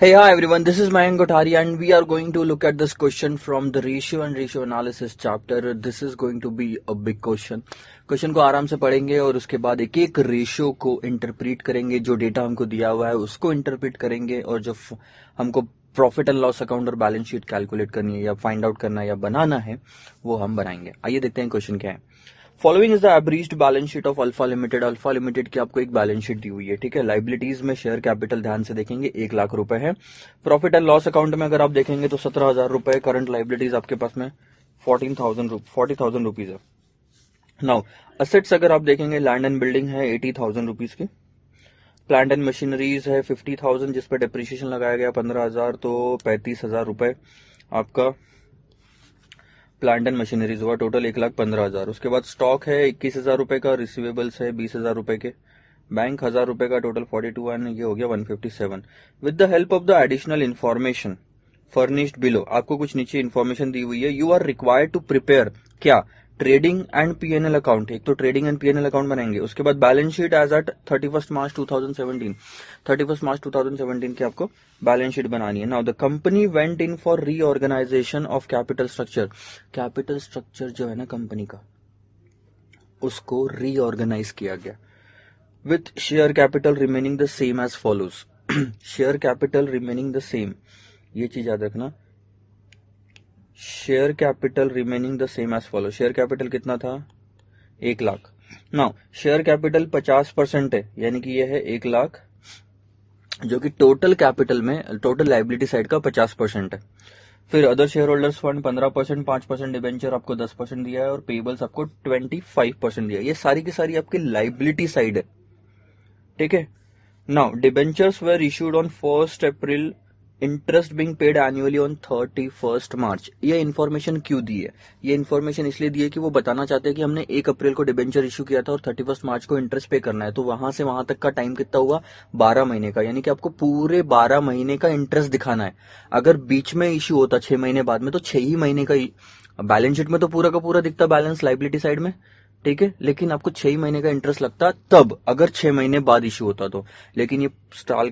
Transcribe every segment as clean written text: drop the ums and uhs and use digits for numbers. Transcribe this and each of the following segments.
Hey, hi everyone, this is Mayank Kothari and we are going to look at this question from the ratio and ratio analysis chapter. This is going to be a big question. Question को आराम से पढ़ेंगे और उसके बाद एक एक ratio को इंटरप्रीट करेंगे, जो डेटा हमको दिया हुआ है उसको इंटरप्रीट करेंगे और जो हमको प्रॉफिट एंड लॉस अकाउंट और बैलेंस शीट कैलकुलेट करनी है या फाइंड आउट करना है या बनाना है वो हम बनाएंगे। आइए देखते हैं क्वेश्चन क्या है। Following is the abridged balance sheet of alpha limited. Alpha limited की आपको एक बैलेंस शीट दी हुई है, ठीक है। लाइबिलिटीज में शेयर कैपिटल ध्यान से देखेंगे 1 लाख रुपए है। प्रॉफिट एंड लॉस अकाउंट में अगर आप देखेंगे तो 17,000 रुपए। करंट लाइबिलिटीज आपके पास में 40,000 रुपीज है। नाउ असेट्स अगर आप देखेंगे, लैंड एंड बिल्डिंग है 80,000 रुपीज की। प्लांट एंड मशीनरीज है 50,000 जिस पर डिप्रिशिएशन लगाया गया 15,000, तो 35,000 रुपए आपका प्लांट एंड मशीनरीज हुआ। टोटल 1,15,000। उसके बाद स्टॉक है 21,000 रुपए का। रिसीवेबल्स है 20,000 रुपए के। बैंक 1,000 रुपए का। टोटल 42 एंड ये हो गया 157। With the help of the additional information furnished below, आपको कुछ नीचे इन्फॉर्मेशन दी हुई है। You are required to prepare क्या, ट्रेडिंग एंड पीएनएल अकाउंट। एक तो ट्रेडिंग एंड पीएनएल अकाउंट बनाएंगे। उसके बाद balance sheet as at 31 March 2017। 31 March 2017 की आपको बैलेंस शीट बनानी है। Now the company went in for reorganisation of capital structure. Capital structure जो है ना कंपनी का, उसको रीऑर्गेनाइज किया गया with share capital remaining the same as follows. Share capital remaining the same, ये चीज याद रखना। Share capital remaining the same as follow. Share capital कितना था? 1 लाख। नाउ शेयर कैपिटल 50% है, यानी कि यह है 1 लाख, जो कि टोटल कैपिटल में टोटल लाइबिलिटी साइड का 50% है। फिर other shareholders fund 15%, 5% debenture आपको 10% दिया है और पेबल्स आपको 25% दिया है। ये सारी की सारी आपकी लाइबिलिटी साइड है, ठीक है। Now debentures were issued on 1 April, interest being paid annually on 31 March. ये इन्फॉर्मेशन क्यों दी है? ये इन्फॉर्मेशन इसलिए दी है कि वो बताना चाहते हैं कि हमने 1 अप्रैल को डिबेंचर इश्यू किया था और 31 मार्च को इंटरेस्ट पे करना है, तो वहां से वहां तक का टाइम कितना हुआ? 12 महीने का, यानी कि आपको पूरे 12 महीने का इंटरेस्ट दिखाना है। अगर बीच में इश्यू होता 6 महीने बाद में, तो 6 ही महीने का बैलेंस शीट में तो पूरा का पूरा दिखता बैलेंस लाइबिलिटी साइड में, ठीक है। लेकिन आपको 6 महीने का इंटरेस्ट लगता तब, अगर 6 महीने बाद इश्यू होता तो। लेकिन ये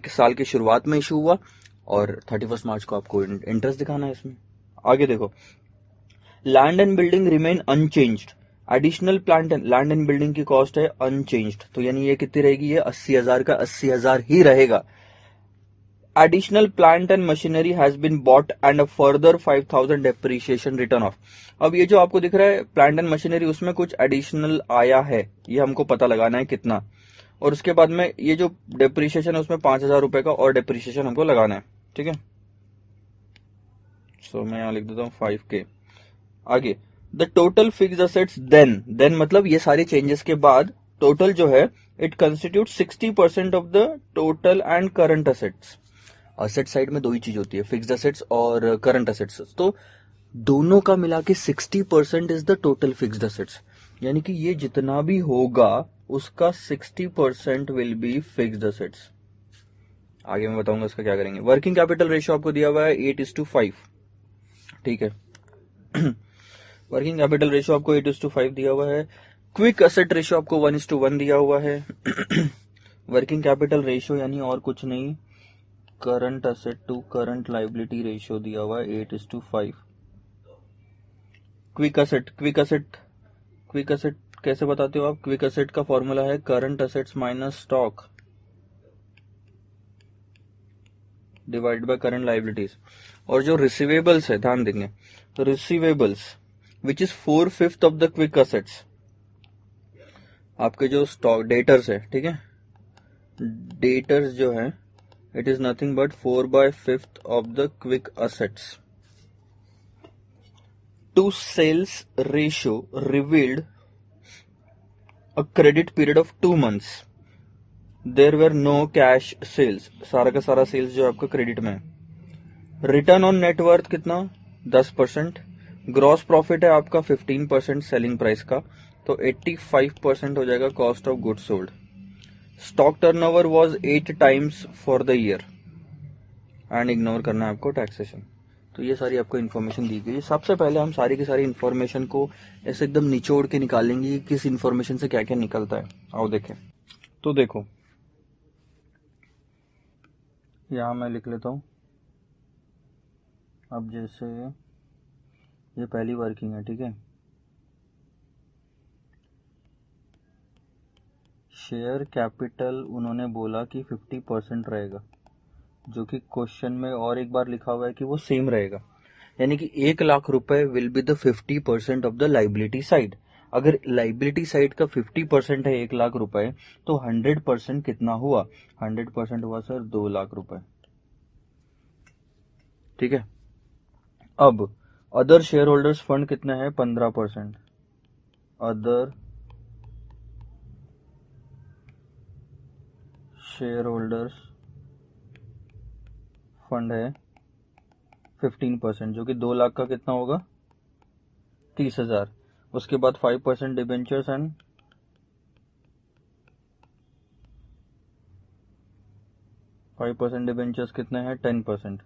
साल की शुरुआत में इश्यू हुआ और 31 मार्च को आपको इंटरेस्ट दिखाना है इसमें। आगे देखो, land and building remain unchanged. Additional land and building की कॉस्ट है अनचेंज्ड, तो यानी ये कितनी रहेगी? ये 80,000 का 80,000 ही रहेगा। Additional plant and machinery has been bought and a further 5,000 depreciation return off. अब ये जो आपको दिख रहा है प्लांट एंड मशीनरी, उसमें कुछ एडिशनल आया है, ये हमको पता लगाना है कितना। और उसके बाद में ये जो डेप्रिसिएशन है उसमें 5,000 रुपए का और डेप्रिसिएशन हमको लगाना है, ठीक है। सो मैं यहां लिख देता हूं 5K। आगे, the total fixed assets then मतलब ये सारे चेंजेस के बाद टोटल जो है it constitute 60% of the total and current assets. Asset side में दो ही चीज होती है, फिक्स्ड असेट्स और करंट असेट्स, तो दोनों का मिला के 60% is the total fixed assets, यानी कि ये जितना भी होगा उसका 60% विल बी फिक्स्ड असेट्स। आगे मैं बताऊंगा इसका क्या करेंगे। वर्किंग कैपिटल रेशियो आपको दिया हुआ है 8:5, ठीक है। वर्किंग कैपिटल रेशियो आपको 8:5 दिया हुआ है। क्विक असेट रेशियो आपको 1:1 दिया हुआ है। वर्किंग कैपिटल रेशियो यानी और कुछ नहीं, current asset to current liability ratio दिया हुआ है 8:5। क्विक असेट कैसे बताते हो आप? क्विक असेट का फॉर्मूला है current assets minus stock divided by current liabilities. और जो रिसीवेबल्स है, ध्यान देंगे, तो receivables which is 4/5 of the quick assets, आपके जो स्टॉक डेटर्स है, ठीक है, डेटर्स जो है it is nothing but 4/5 of the quick assets. To sales ratio revealed a credit period of 2 months। There were no cash sales, सारा का सारा सेल्स जो आपका क्रेडिट में है। रिटर्न ऑन नेटवर्थ कितना? 10%। ग्रॉस प्रॉफिट है आपका 15% सेलिंग प्राइस का, तो 85% हो जाएगा cost of goods sold. Stock turnover was 8 times for the year and ignore करना है आपको टैक्सेशन। तो ये सारी आपको इन्फॉर्मेशन दी गई है। सबसे पहले हम सारी की सारी इन्फॉर्मेशन को ऐसे एकदम निचोड़ के निकालेंगे कि किस इन्फॉर्मेशन से क्या क्या निकलता है। आओ देखें। तो देखो, यहां मैं लिख लेता हूं अब जैसे ये पहली वर्किंग है, ठीक है, शेयर कैपिटल उन्होंने बोला कि 50% रहेगा, जो कि क्वेश्चन में और एक बार लिखा हुआ है कि वो सेम रहेगा, यानी कि 1,00,000 रुपए will be the 50% of the liability side. अगर लाइबिलिटी साइड का 50% है 1,00,000 रुपए, तो 100% कितना हुआ? 100% हुआ सर 2,00,000 रुपए, ठीक है। अब अदर शेयर होल्डर्स फंड कितना है? 15%। अदर शेयर होल्डर्स फंड है 15%, जो कि 2,00,000 का कितना होगा? 30,000। उसके बाद 5% डिबेंचर्स एंड 5% डिबेंचर्स कितने हैं? 10%।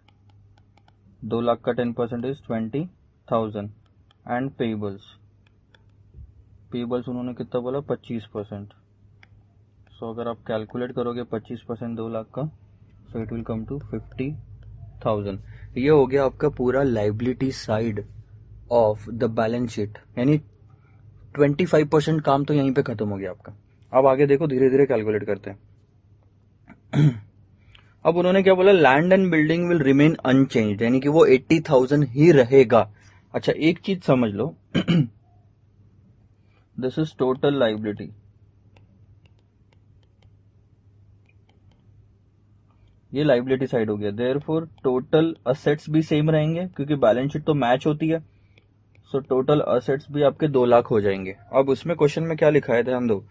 2,00,000 का 10% इज 20,000 एंड पेबल्स उन्होंने कितना बोला? 25%। सो अगर आप कैलकुलेट करोगे 25% 2,00,000 का, so it will come to 50,000। ये हो गया आपका पूरा liability side of the balance sheet, यानी 25% काम तो यहीं पे खत्म हो गया आपका। अब आगे देखो, धीरे धीरे कैलकुलेट करते हैं। अब उन्होंने क्या बोला? Land and building will remain unchanged, यानी कि वो 80,000 ही रहेगा। अच्छा, एक चीज समझ लो, दिस इज टोटल लाइबिलिटी, ये लाइबिलिटी साइड हो गया। देयरफॉर टोटल असेट्स भी सेम रहेंगे, क्योंकि बैलेंस शीट तो मैच होती है। सो टोटल असेट्स भी आपके 2,00,000 हो जाएंगे। अब उसमें क्वेश्चन में क्या लिखा है, ध्यान दो,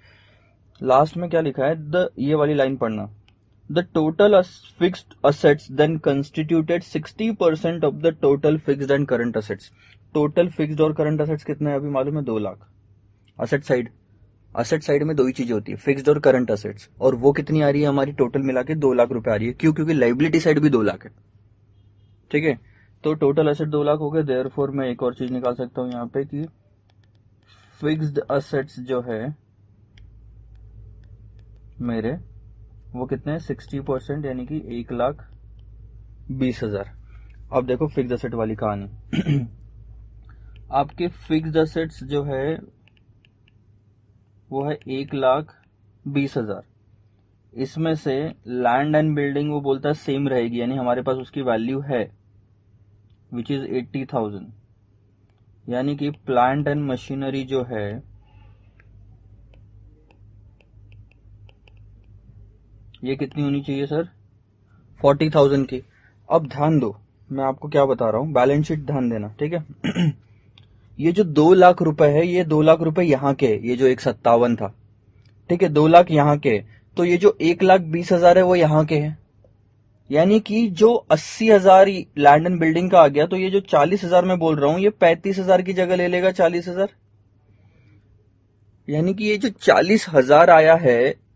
लास्ट में क्या लिखा है, ये वाली लाइन पढ़ना, the total fixed assets then constituted 60% of the total fixed and current assets. Total fixed और करंट असेट्स कितने हैं अभी मालूम है? 2,00,000। असेट साइड में दो ही चीजें होती है, फिक्स्ड और करंट असेट्स, और वो कितनी आ रही है हमारी? टोटल मिला के 2,00,000 रुपए आ रही है। क्यों? क्योंकि लाइबिलिटी साइड भी 2,00,000 है, ठीक है। तो टोटल असेट 2,00,000 हो गए। देयरफॉर मैं एक और चीज निकाल सकता हूं यहाँ पे कि फिक्स्ड असेट्स जो है मेरे, वो कितने हैं? 60%, यानी कि 1,20,000। अब देखो फिक्स्ड असेट वाली कहानी। आपके फिक्स्ड असेट्स जो है वो है 1,20,000। इसमें से लैंड एंड बिल्डिंग वो बोलता है सेम रहेगी, यानी हमारे पास उसकी वैल्यू है विच इज 80,000, यानी कि प्लांट एंड मशीनरी जो है ये कितनी होनी चाहिए सर? 40,000 की। अब ध्यान दो, मैं आपको क्या बता रहा हूं, बैलेंस शीट ध्यान देना, ठीक है। ये जो 2,00,000 रुपए है, ये 2,00,000 रुपए यहाँ के, ये जो 157 था, ठीक है, 2,00,000 यहाँ के, तो ये जो 1,20,000 है वो यहाँ के है, यानी कि जो 80,000 लैंड एंड बिल्डिंग का आ गया, तो ये जो 40,000 मैं बोल रहा हूं, ये 35,000 की जगह ले लेगा 40,000, यानी कि ये जो 40,000 आया है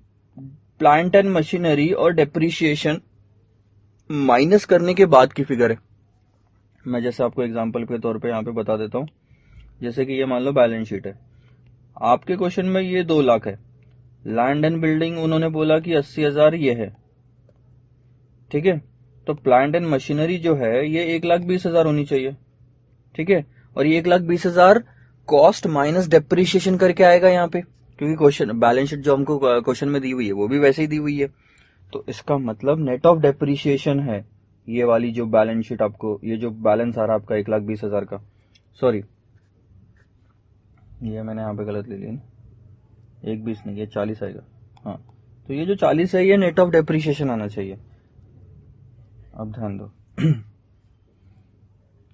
प्लांट एंड मशीनरी और डेप्रिसिएशन माइनस करने के बाद की फिगर है। मैं जैसे आपको एग्जांपल के तौर पे यहाँ पे बता देता हूँ, जैसे कि ये मान लो बैलेंस शीट है, आपके क्वेश्चन में ये 2,00,000 है, लैंड एंड बिल्डिंग उन्होंने बोला कि 80,000 ये है, ठीक है, तो प्लांट एंड मशीनरी जो है ये 1,20,000 होनी चाहिए, ठीक है, और ये 1,20,000 कॉस्ट माइनस डेप्रिसिएशन करके आएगा यहाँ पे, क्योंकि क्वेश्चन बैलेंस शीट जो हमको क्वेश्चन में दी हुई है वो भी वैसे ही दी हुई है। तो इसका मतलब नेट ऑफ डेप्रिसिएशन है ये वाली जो बैलेंस शीट आपको, ये जो बैलेंस आ रहा है आपका 1,20,000 का, सॉरी ये मैंने यहाँ पे गलत ले लिया, 1,20 नहीं, ये 40 आएगा, हाँ, तो ये जो 40 है ये नेट ऑफ डेप्रिसिएशन आना चाहिए। अब ध्यान दो,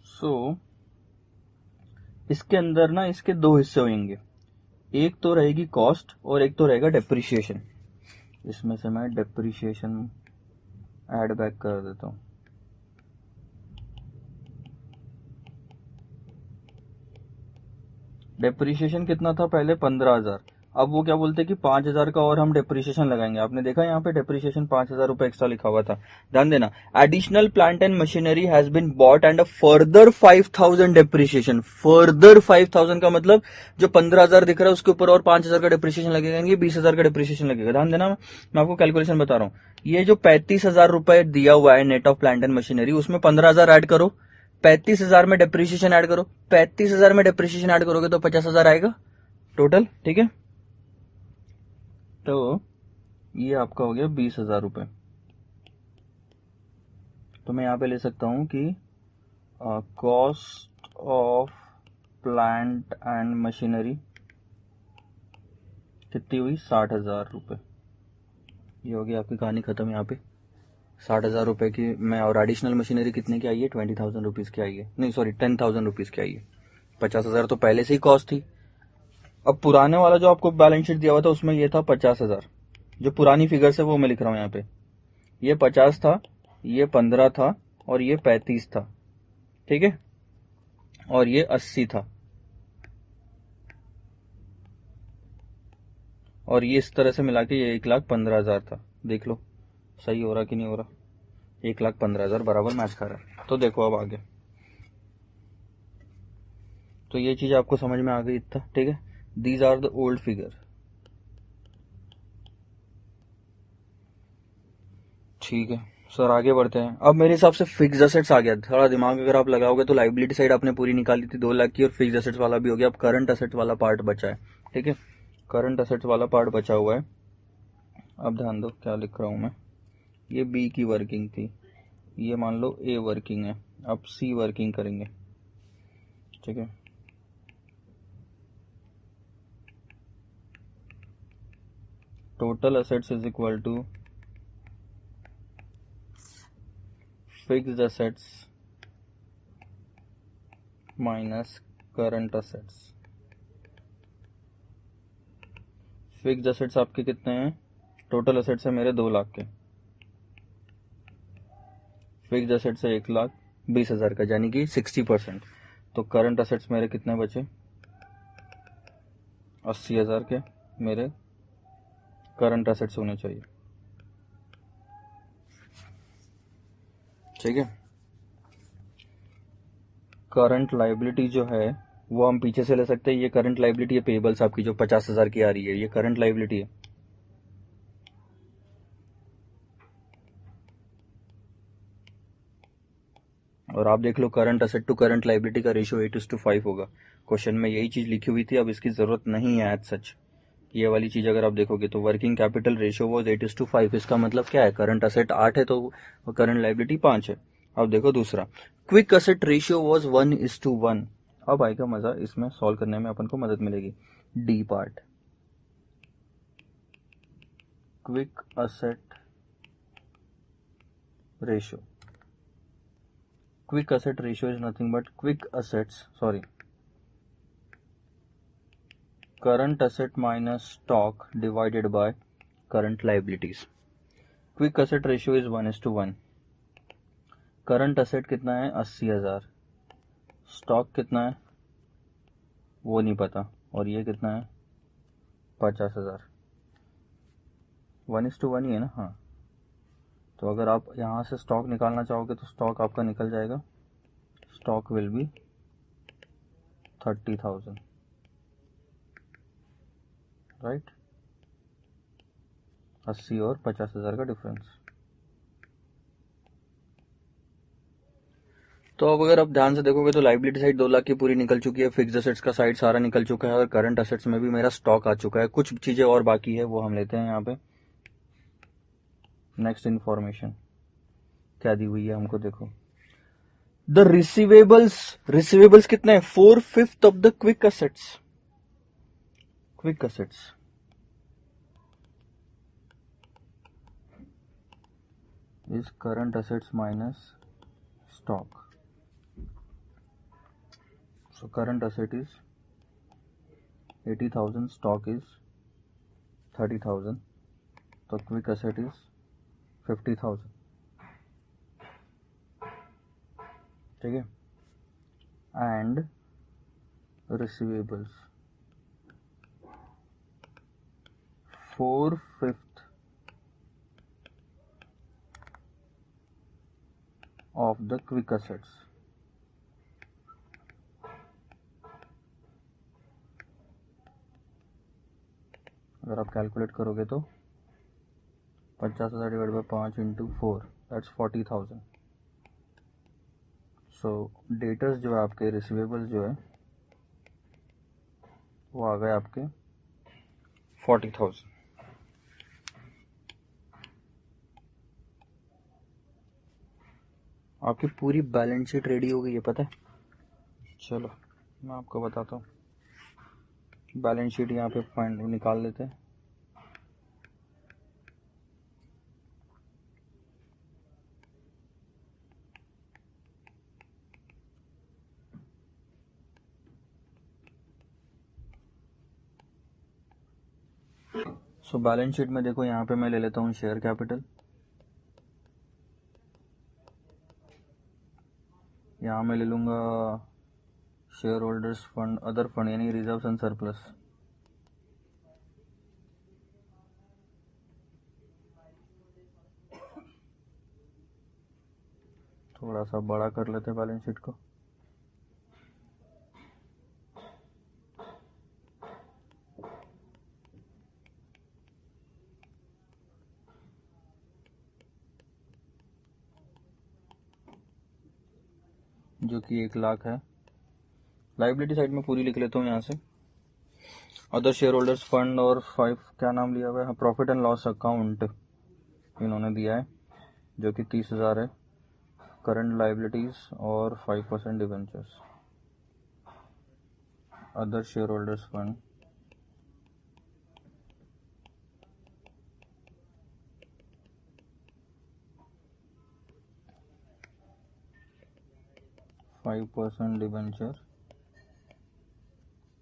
सो इसके अंदर ना इसके दो हिस्से होंगे, एक तो रहेगी कॉस्ट और एक तो रहेगा डेप्रिसिएशन। इसमें से मैं डेप्रिसिएशन ऐड बैक कर देता हूं। डेप्रिसिएशन कितना था पहले? 15,000। अब वो क्या बोलते हैं कि 5,000 का और हम डेप्रिसिएशन लगाएंगे। आपने देखा यहाँ पे डेप्रिसिएशन 5,000 रुपए एक्स्ट्रा लिखा हुआ था, ध्यान देना। Additional plant and machinery has been bought and a further 5,000 depreciation. Further 5,000 का मतलब जो 15,000 दिख रहा है उसके ऊपर और 5,000 का डेप्रिसिएशन लगेगा, यानी 20,000 का डेप्रिसिएशन लगेगा। ध्यान देना, मैं आपको कैलकुलेशन बता रहा हूँ। ये जो 35,000 रुपए दिया हुआ है net of plant and machinery, उसमें 15,000 ऐड करो, 35,000 में डेप्रिसिएशन ऐड करो, 35,000 में डेप्रिसिएशन ऐड करोगे तो 50,000 आएगा टोटल, ठीक है। तो ये आपका हो गया 20,000 रुपये। तो मैं यहाँ पे ले सकता हूँ कि cost of plant and machinery कितनी हुई, 60,000 रुपये। ये हो गई आपकी कहानी खत्म। यहाँ पे 60,000 रुपये की मैं, और एडिशनल मशीनरी कितने की आई है, 20,000 रुपीज़ की आई है, नहीं सॉरी 10,000 रुपीज़ की आई है। 50,000 तो पहले से ही कॉस्ट थी। अब पुराने वाला जो आपको बैलेंस शीट दिया हुआ था उसमें ये था 50,000, जो पुरानी फिगर है वो मैं लिख रहा हूँ यहाँ पे। ये 50 था, ये 15 था, और ये 35 था, ठीक है, और ये 80 था, और ये इस तरह से मिला के ये 1,15,000 था। देख लो सही हो रहा कि नहीं हो रहा, 1,15,000 बराबर मैच कर रहा है। तो देखो अब आगे, तो ये चीज आपको समझ में आ गई इतना, ठीक है। These are the old figure, ठीक है सर। आगे बढ़ते हैं। अब मेरे हिसाब से फिक्स एसेट्स आ गया, थोड़ा दिमाग अगर आप लगाओगे तो लाइबिलिटी साइड आपने पूरी निकाली थी 2 लाख की, और फिक्स एसेट्स वाला भी हो गया। अब करंट एसेट वाला पार्ट बचा है, ठीक है, करंट एसेट्स वाला पार्ट बचा हुआ है। अब ध्यान दो क्या लिख रहा हूं मैं। ये बी की वर्किंग थी, ये मान लो ए वर्किंग है, अब सी वर्किंग करेंगे, ठीक है। Total assets is equal to fixed assets minus current assets. Fixed assets आपके कितने हैं, टोटल एसेट्स है मेरे 2 लाख के, फिक्स्ड एसेट्स है 1,20,000 का, यानी कि 60%। तो करंट एसेट्स मेरे कितने बचे, 80,000 के मेरे करंट एसेट्स होने चाहिए, ठीक है। करंट लाइबिलिटी जो है वो हम पीछे से ले सकते हैं। ये करंट लाइबिलिटी है, पेबल्स आपकी जो 50,000 की आ रही है, ये करंट लाइबिलिटी है। और आप देख लो current asset to current liability का रेशियो 8:5 होगा। क्वेश्चन में यही चीज लिखी हुई थी, अब इसकी जरूरत नहीं है एज सच। ये वाली चीज अगर आप देखोगे तो वर्किंग कैपिटल रेशियो वो 8:5। इसका मतलब क्या है, करंट एसेट 8 है तो करंट लाइबिलिटी 5 है। अब देखो दूसरा, क्विक एसेट रेशियो वॉज 1:1। अब आएगा मजा, इसमें सॉल्व करने में अपन को मदद मिलेगी। D part, quick asset ratio. quick asset ratio is nothing but current asset minus stock divided by current liabilities. Quick asset ratio is 1:1. Current asset कितना है, 80,000, स्टॉक कितना है वो नहीं पता, और ये कितना है 50,000। 1:1 ही है ना, हाँ। तो अगर आप यहाँ से स्टॉक निकालना चाहोगे तो स्टॉक आपका निकल जाएगा, स्टॉक विल बी 30,000, राइट। 80 और 50,000 का डिफरेंस। तो अब अगर आप ध्यान से देखोगे तो लाइबिलिटी साइड 2 लाख की पूरी निकल चुकी है, फिक्स्ड एसेट्स का साइड सारा निकल चुका है, और करंट एसेट्स में भी मेरा स्टॉक आ चुका है। कुछ चीजें और बाकी है वो हम लेते हैं यहाँ पे। नेक्स्ट इन्फॉर्मेशन क्या दी हुई है हमको, देखो। द रिसीवेबल्स कितने हैं, 4/5 of the quick assets. Quick assets is current assets minus stock. So current asset is 80,000, stock is 30,000, तो quick asset is 50,000, ठीक है। And receivables 4/5 of the quick assets. अगर आप कैलकुलेट करोगे तो 50,000 divide by 5 × 4 that's 40,000। So debtors जो है आपके, रिसीवेबल्स जो है वो आ गए आपके 40,000। आपकी पूरी बैलेंस शीट रेडी हो गई है, पता है। चलो मैं आपको बताता हूँ। बैलेंस शीट यहाँ पे फाइंड निकाल लेते हैं। सो बैलेंस शीट में देखो, यहाँ पे मैं ले लेता हूँ शेयर कैपिटल। यहाँ मैं ले लूँगा share holders fund, other fund यानी रिजर्व एंड सरप्लस। थोड़ा सा बड़ा कर लेते हैं बैलेंस शीट को। जो कि 1,00,000 है। लाइबिलिटी साइड में पूरी लिख लेता हूँ यहाँ से। अदर शेयर होल्डर्स फंड और 5 क्या नाम लिया हुआ है, प्रॉफिट एंड लॉस अकाउंट इन्होंने दिया है, जो कि 30,000 है। करंट लाइबिलिटीज और 5% debentures. Other shareholders fund, %5 debenture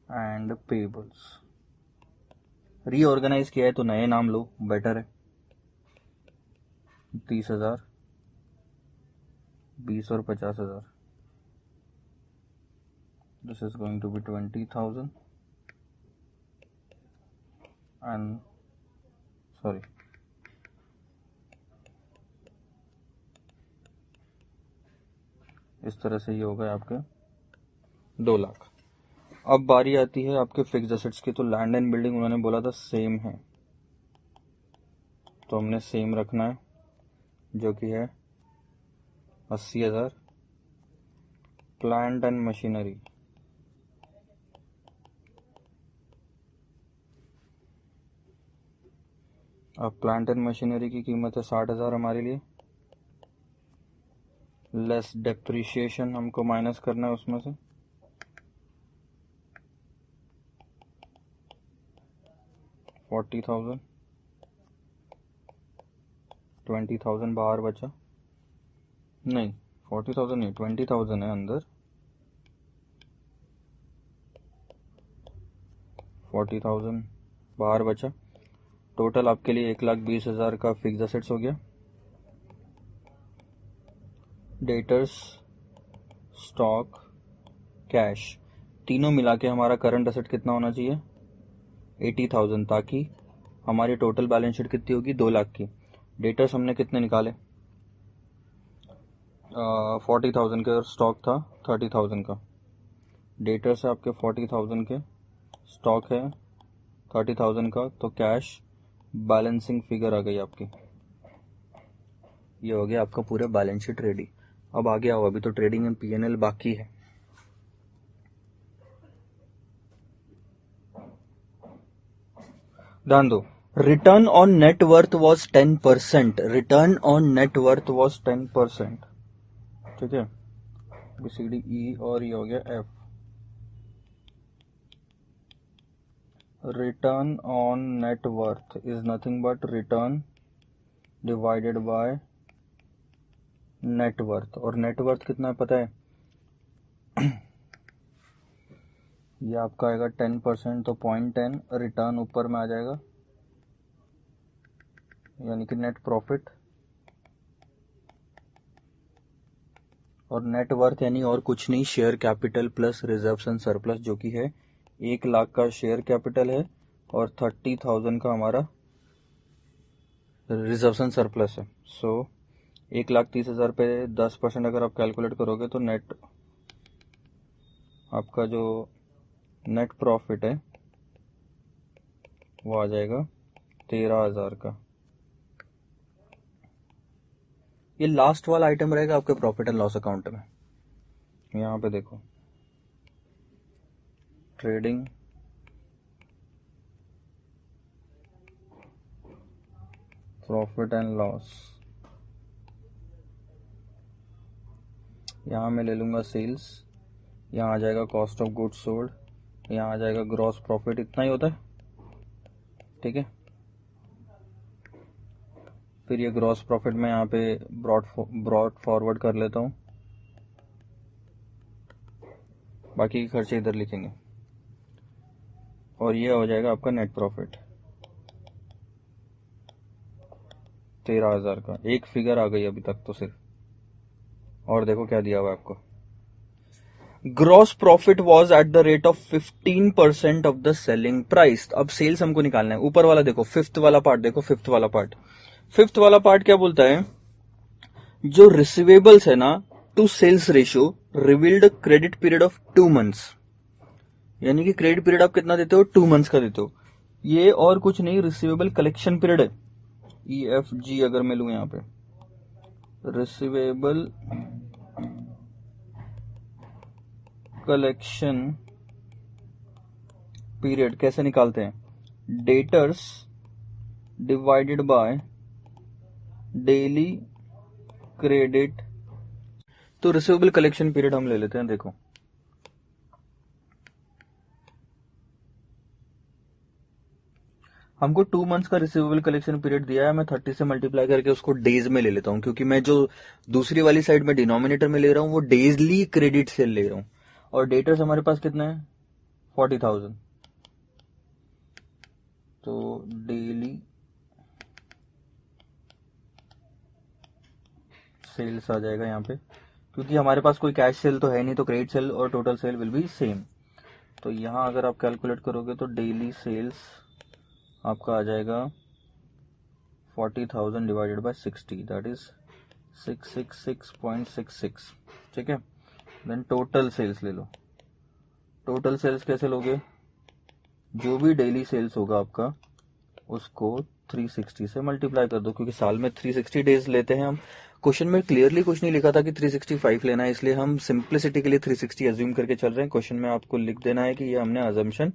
and payables. Reorganise किया है तो नए नाम लो, बेटर है। 30,000, 20 और 50,000। This is going to be 20,000 and sorry इस तरह से ये हो गए आपके 2,00,000। अब बारी आती है आपके फिक्स्ड एसेट्स की। तो लैंड एंड बिल्डिंग उन्होंने बोला था सेम है, तो हमने सेम रखना है, जो कि है 80,000। प्लांट एंड मशीनरी, अब प्लांट एंड मशीनरी की कीमत है 60,000 हमारे लिए। लेस डेप्रिशिएशन हमको माइनस करना है उसमें से। $40,000, 20,000 बाहर बचा। नहीं 40,000 नहीं, 20,000 है अंदर। 40,000 बाहर बचा। टोटल आपके लिए 1,20,000 का फिक्स एसेट्स हो गया। डेटर्स, स्टॉक, कैश, तीनों मिला के हमारा करंट एसेट कितना होना चाहिए, 80,000, ताकि हमारी टोटल बैलेंस शीट कितनी होगी, 2,00,000 की। डेटर्स हमने कितने निकाले, 40,000 के, और स्टॉक था 30,000 का। डेटर्स है आपके 40,000 के, स्टॉक है 30,000 का, तो कैश बैलेंसिंग फिगर आ गई आपकी। ये हो गया आपका पूरा बैलेंस शीट रेडी। अब आगे आओ, अभी तो ट्रेडिंग एंड P&L बाकी है। ध्यान दो, return on net worth was 10%। Return on net worth was 10%। ठीक है, BCDE और ये हो गया F। Return on net worth is nothing but return divided by net worth. और नेटवर्थ कितना है पता है, ये आपका आएगा 10%, तो 0.10 रिटर्न ऊपर में आ जाएगा, यानी कि नेट प्रॉफिट। और नेटवर्थ यानी और कुछ नहीं, share capital plus reserves and surplus, जो कि है 1,00,000 का शेयर कैपिटल है और 30,000 का हमारा रिजर्व्स एंड सरप्लस है। सो 1,30,000 पे 10% अगर आप कैलकुलेट करोगे तो नेट आपका जो नेट प्रॉफिट है वो आ जाएगा 13,000 का। ये लास्ट वाला आइटम रहेगा आपके प्रॉफिट एंड लॉस अकाउंट में। यहाँ पे देखो ट्रेडिंग प्रॉफिट एंड लॉस, यहाँ मैं ले लूँगा सेल्स, यहाँ आ जाएगा कॉस्ट ऑफ गुड्स सोल्ड, यहाँ आ जाएगा ग्रॉस प्रॉफिट, इतना ही होता है। ठीक है, फिर ये ग्रॉस प्रॉफिट मैं यहाँ पे ब्रॉड फॉरवर्ड कर लेता हूँ, बाकी के खर्चे इधर लिखेंगे, और ये हो जाएगा आपका नेट प्रॉफिट 13,000 का। एक फिगर आ गई अभी तक तो सिर्फ, और देखो क्या दिया हुआ है आपको, gross profit was at the rate of 15% of the selling price. अब सेल्स हमको निकालना है। ऊपर वाला देखो, फिफ्थ वाला पार्ट देखो, फिफ्थ वाला पार्ट क्या बोलता है, जो रिसीवेबल्स है ना to sales ratio revealed credit period of 2 months, यानी कि क्रेडिट पीरियड आप कितना देते हो, 2 मंथ्स का देते हो। ये और कुछ नहीं, रिसीवेबल कलेक्शन पीरियड है। EFG अगर मैं लू यहां पे, रिसीवेबल कलेक्शन पीरियड कैसे निकालते हैं, debtors divided by daily credit. तो रिसीवेबल कलेक्शन पीरियड हम ले लेते हैं। देखो हमको 2 मंथ्स का रिसीवेबल कलेक्शन पीरियड दिया है, मैं 30 से मल्टीप्लाई करके उसको डेज में ले लेता हूं, क्योंकि मैं जो दूसरी वाली साइड में डिनोमिनेटर में ले रहा हूं वो डेजली क्रेडिट से ले रहा हूं, और डेटर्स हमारे पास कितना है 40,000, तो डेली सेल्स आ जाएगा यहाँ पे, क्योंकि हमारे पास कोई कैश सेल तो है नहीं, तो क्रेडिट सेल और total sale will be same. तो यहाँ अगर आप कैलकुलेट करोगे तो डेली सेल्स आपका आ जाएगा 40,000 डिवाइडेड बाय 60, दैट इज 666.66। ठीक है, देन टोटल सेल्स ले लो। टोटल सेल्स कैसे लोगे, जो भी डेली सेल्स होगा आपका उसको 360 से मल्टीप्लाई कर दो, क्योंकि साल में 360 डेज लेते हैं हम। क्वेश्चन में क्लियरली कुछ नहीं लिखा था कि 365 लेना है, इसलिए हम सिंप्लिसिटी के लिए 360 अज्यूम करके चल रहे हैं। क्वेश्चन में आपको लिख देना है कि ये हमने अजम्पशन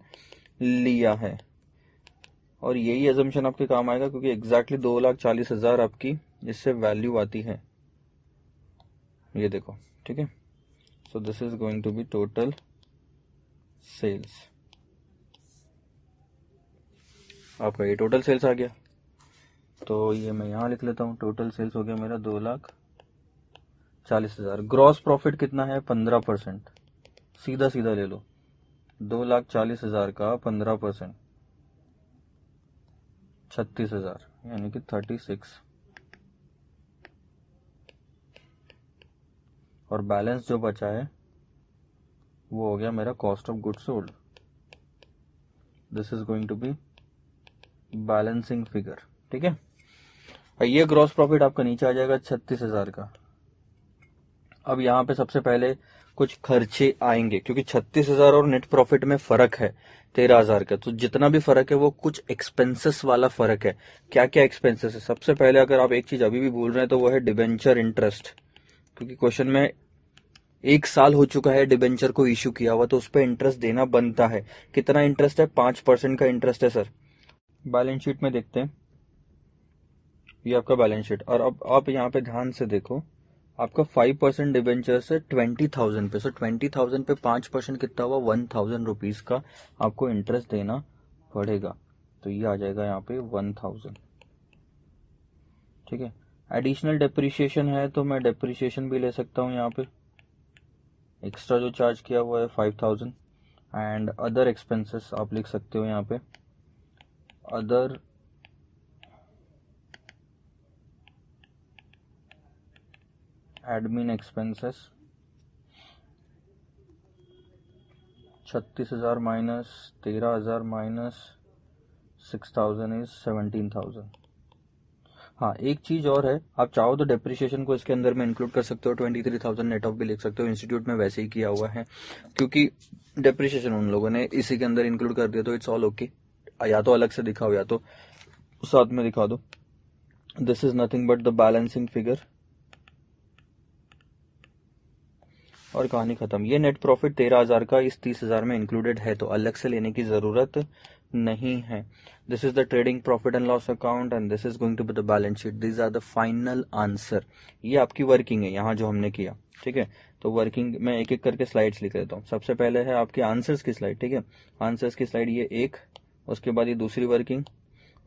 लिया है, और यही अजम्पशन आपके काम आएगा, क्योंकि एग्जैक्टली 2,40,000 आपकी इससे वैल्यू आती है। ये देखो, ठीक है, so this is going to be total sales. आपका ये टोटल सेल्स आ गया, तो ये मैं यहां लिख लेता हूं, टोटल सेल्स हो गया मेरा 2,40,000। ग्रॉस प्रॉफिट कितना है 15%, सीधा सीधा ले लो, 2,40,000 का 15% 36,000, यानी कि 36, और बैलेंस जो बचा है वो हो गया मेरा cost of goods sold. This is going to be balancing figure. ठीक है, ये ग्रॉस प्रॉफिट आपका नीचे आ जाएगा 36,000 का। अब यहाँ पे सबसे पहले कुछ खर्चे आएंगे, क्योंकि 36,000 और नेट प्रॉफिट में फर्क है 13,000 का, तो जितना भी फर्क है वो कुछ एक्सपेंसेस वाला फर्क है। क्या क्या एक्सपेंसेस है, सबसे पहले अगर आप एक चीज अभी भी भूल रहे हैं तो वो है डिबेंचर इंटरेस्ट, क्योंकि क्वेश्चन में 1 साल हो चुका है डिबेंचर को इश्यू किया हुआ, तो उस पर इंटरेस्ट देना बनता है। कितना इंटरेस्ट है, 5% का इंटरेस्ट है सर। बैलेंस शीट में देखते हैं, ये आपका बैलेंस शीट, और अब आप यहाँ पे ध्यान से देखो, आपका 5% डिबेंचर से 20,000 पे, सो 20,000 पे 5% कितना हुआ 1,000 रुपीज का आपको इंटरेस्ट देना पड़ेगा, तो ये आ जाएगा यहाँ पे 1,000। ठीक है, एडिशनल डेप्रिसिएशन है तो मैं डेप्रिसिएशन भी ले सकता हूँ, यहाँ पे एक्स्ट्रा जो चार्ज किया हुआ है 5,000, एंड अदर एक्सपेंसेस आप लिख सकते हो यहाँ पे, other admin expenses 36,000 minus 13,000 minus 6,000 is 17,000। हाँ, एक चीज और है, आप चाहो तो डेप्रिसिएशन को इसके अंदर में इंक्लूड कर सकते हो, 23,000 नेट ऑफ भी लिख सकते हो। इंस्टीट्यूट में वैसे ही किया हुआ है, क्योंकि डेप्रिसिएशन उन लोगों ने इसी के अंदर इंक्लूड कर दिया, तो इट्स ऑल ओके। या तो अलग से दिखाओ या तो साथ में दिखा दो। This is nothing but the balancing figure, और कहानी खत्म। ये नेट प्रॉफिट 13,000 का इस 30,000 में इंक्लूडेड है, तो अलग से लेने की जरूरत नहीं है। This is the trading profit and loss account and this is going to be the balance sheet. This are the final answer. ये आपकी वर्किंग है यहाँ जो हमने किया, ठीक है। तो वर्किंग में एक एक करके स्लाइड्स लिख लेता हूँ। सबसे पहले है आपके आंसर्स की स्लाइड, ठीक है। आंसर्स की स्लाइड ये एक, उसके बाद ये दूसरी वर्किंग,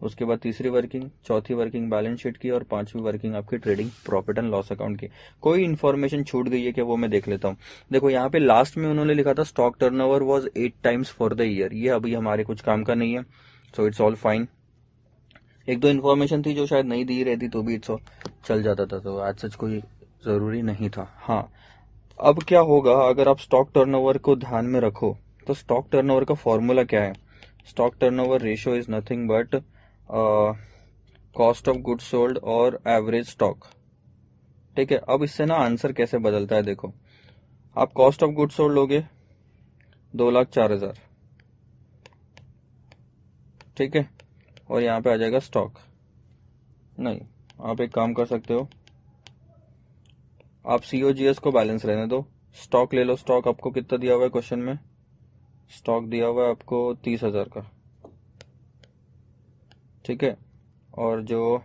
उसके बाद तीसरी वर्किंग, चौथी वर्किंग बैलेंस शीट की, और पांचवी वर्किंग आपकी trading profit and loss account की। कोई इन्फॉर्मेशन छूट गई है क्या, वो मैं देख लेता हूँ। देखो यहाँ पे लास्ट में उन्होंने लिखा था stock turnover was 8 times for the year. ये अभी हमारे कुछ काम का नहीं है, सो इट्स ऑल फाइन। एक दो इन्फॉर्मेशन थी जो शायद नहीं दी रहती तो भी इट्स चल जाता था, तो आज सच कोई जरूरी नहीं था। हाँ, अब क्या होगा अगर आप स्टॉक टर्नओवर को ध्यान में रखो, तो स्टॉक टर्नओवर का फॉर्मूला क्या है। Stock turnover ratio is nothing but cost of goods sold और एवरेज स्टॉक, ठीक है। अब इससे ना आंसर कैसे बदलता है, देखो। आप कॉस्ट ऑफ गुड्स सोल्ड लोगे 2,04,000, ठीक है, और यहाँ पे आ जाएगा स्टॉक। नहीं, आप एक काम कर सकते हो, आप सीओजीएस को बैलेंस रहने दो, स्टॉक ले लो। स्टॉक आपको कितना दिया हुआ है क्वेश्चन में, स्टॉक दिया हुआ है आपको 30,000 का, ठीक है। और जो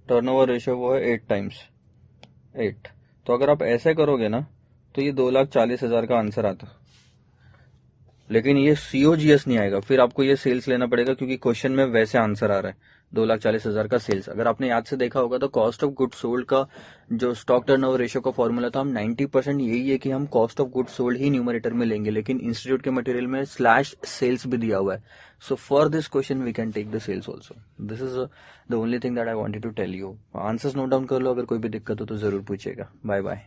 टर्नओवर रेशियो वो है 8 टाइम्स 8। तो अगर आप ऐसे करोगे ना तो ये 2,40,000 का आंसर आता, लेकिन ये सीओजीएस नहीं आएगा। फिर आपको ये सेल्स लेना पड़ेगा क्योंकि क्वेश्चन में वैसे आंसर आ रहा है 2,40,000 का सेल्स। अगर आपने याद से देखा होगा तो कॉस्ट ऑफ गुड्स सोल्ड का जो स्टॉक टर्नओवर रेशियो का फॉर्मूला था, हम 90% यही है कि हम cost of goods sold he numerator में लेंगे, लेकिन इंस्टीट्यूट के मटेरियल में स्लैश सेल्स भी दिया हुआ है। So for this question we can take the sales also. This is the only thing that I wanted to tell you. Answers note down कर लो, अगर कोई भी दिक्कत हो तो जरूर पूछेगा। Bye bye.